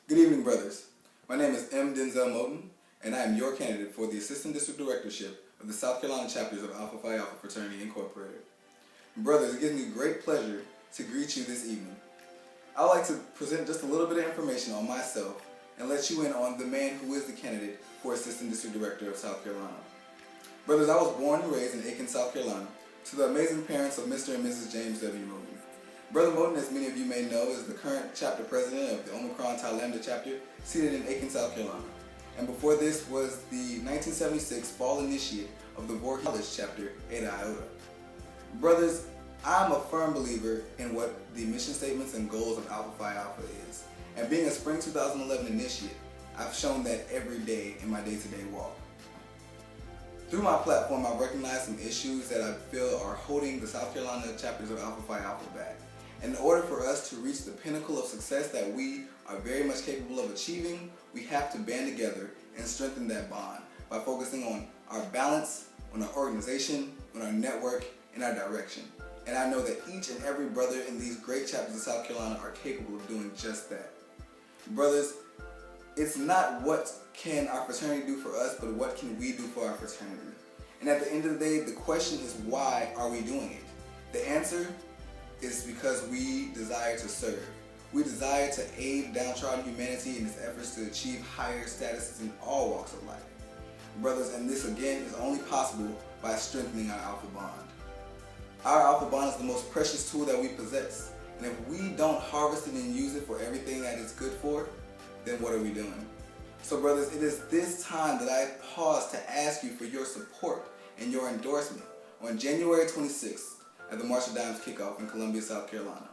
Good evening, brothers. My name is Denzell Moton, and I am your candidate for the Assistant District Directorship of the South Carolina chapters of Alpha Phi Alpha Fraternity Incorporated. Brothers, it gives me great pleasure to greet you this evening. I'd like to present just a little bit of information on myself and let you in on the man who is the candidate for Assistant District Director of South Carolina. Brothers, I was born and raised in Aiken, South Carolina, to the amazing parents of Mr. and Mrs. James W. Moton. Brother Moton, as many of you may know, is the current chapter president of the Omicron Tau Lambda chapter, seated in Aiken, South Carolina. And before this was the 1976 fall initiate of the Voorhees College chapter, Eta Iota. Brothers, I'm a firm believer in what the mission statements and goals of Alpha Phi Alpha is. And being a spring 2011 initiate, I've shown that every day in my day-to-day walk. Through my platform, I've recognized some issues that I feel are holding the South Carolina chapters of Alpha Phi Alpha back. In order for us to reach the pinnacle of success that we are very much capable of achieving, we have to band together and strengthen that bond by focusing on our balance, on our organization, on our network, and our direction. And I know that each and every brother in these great chapters of South Carolina are capable of doing just that. Brothers, it's not what can our fraternity do for us, but what can we do for our fraternity. And at the end of the day, the question is, why are we doing it? The answer is because we desire to serve. We desire to aid downtrodden humanity in its efforts to achieve higher statuses in all walks of life. Brothers, and this again is only possible by strengthening our Alpha Bond. Our Alpha Bond is the most precious tool that we possess. And if we don't harvest it and use it for everything that it's good for, then what are we doing? So brothers, it is this time that I pause to ask you for your support and your endorsement on January 26th at the Marshall Dimes Kickoff in Columbia, South Carolina.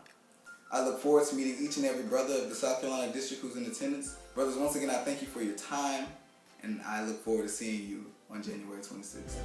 I look forward to meeting each and every brother of the South Carolina district who's in attendance. Brothers, once again, I thank you for your time, and I look forward to seeing you on January 26th.